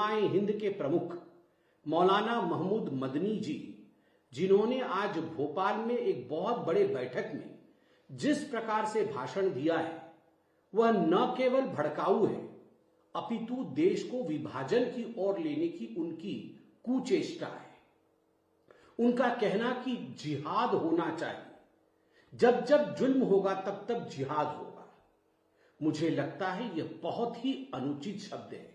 उलमाए हिंद के प्रमुख मौलाना महमूद मदनी जी, जिन्होंने आज भोपाल में एक बहुत बड़े बैठक में जिस प्रकार से भाषण दिया है, वह न केवल भड़काऊ है अपितु देश को विभाजन की ओर लेने की उनकी कुचेष्टा है। उनका कहना कि जिहाद होना चाहिए, जब जब जुल्म होगा तब तब जिहाद होगा, मुझे लगता है यह बहुत ही अनुचित शब्द है,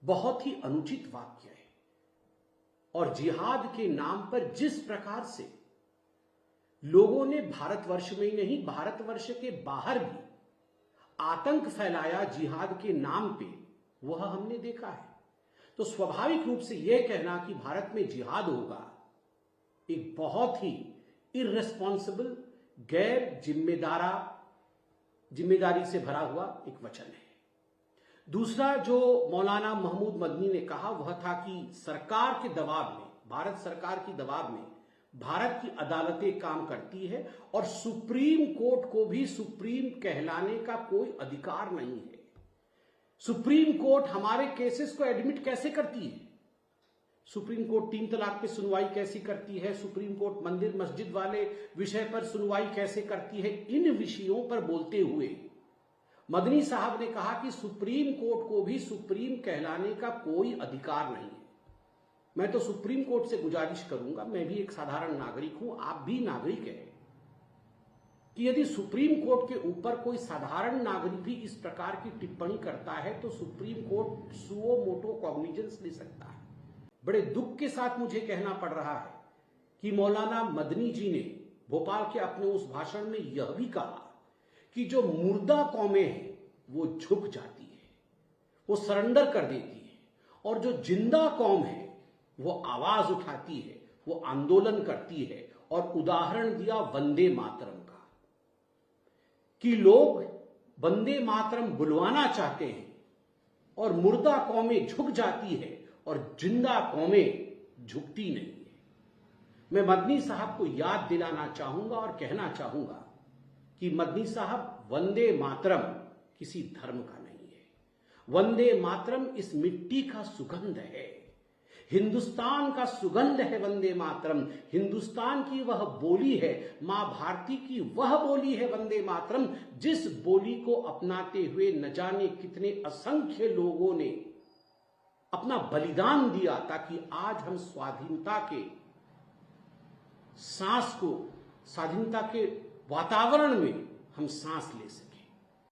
बहुत ही अनुचित वाक्य है। और जिहाद के नाम पर जिस प्रकार से लोगों ने भारतवर्ष में ही नहीं, भारतवर्ष के बाहर भी आतंक फैलाया जिहाद के नाम पे, वह हमने देखा है। तो स्वाभाविक रूप से यह कहना कि भारत में जिहाद होगा एक बहुत ही इर्रेस्पॉन्सिबल, गैर जिम्मेदारी से भरा हुआ एक वचन है। दूसरा जो मौलाना महमूद मदनी ने कहा वह था कि सरकार के दबाव में, भारत सरकार की दबाव में भारत की अदालतें काम करती है और सुप्रीम कोर्ट को भी सुप्रीम कहलाने का कोई अधिकार नहीं है। सुप्रीम कोर्ट हमारे केसेस को एडमिट कैसे करती है? सुप्रीम कोर्ट 3 तलाक पे सुनवाई कैसी करती है? सुप्रीम कोर्ट मंदिर मस्जिद वाले विषय पर सुनवाई कैसे करती है? इन विषयों पर बोलते हुए मदनी साहब ने कहा कि सुप्रीम कोर्ट को भी सुप्रीम कहलाने का कोई अधिकार नहीं है। मैं तो सुप्रीम कोर्ट से गुजारिश करूंगा, मैं भी एक साधारण नागरिक हूं, आप भी नागरिक हैं, कि यदि सुप्रीम कोर्ट के ऊपर कोई साधारण नागरिक भी इस प्रकार की टिप्पणी करता है तो supreme court suo motu cognizance ले सकता है। बड़े दुख के साथ मुझे कहना पड़ रहा है कि मौलाना मदनी जी ने भोपाल के अपने उस भाषण में यह भी कहा कि जो मुर्दा कौमें हैं वो झुक जाती है, वो सरेंडर कर देती है, और जो जिंदा कौम है वो आवाज उठाती है, वो आंदोलन करती है। और उदाहरण दिया वंदे मातरम का, कि लोग वंदे मातरम बुलवाना चाहते हैं और मुर्दा कौमें झुक जाती है और जिंदा कौमें झुकती नहीं है। मैं मदनी साहब को याद दिलाना चाहूंगा और कहना चाहूंगा कि मदनी साहब, वंदे मातरम किसी धर्म का नहीं है। वंदे मातरम इस मिट्टी का सुगंध है, हिंदुस्तान का सुगंध है वंदे मातरम। हिंदुस्तान की वह बोली है, मां भारती की वह बोली है वंदे मातरम, जिस बोली को अपनाते हुए न जाने कितने असंख्य लोगों ने अपना बलिदान दिया ताकि आज हम स्वाधीनता के सांस को, स्वाधीनता के वातावरण में हम सांस ले सकें।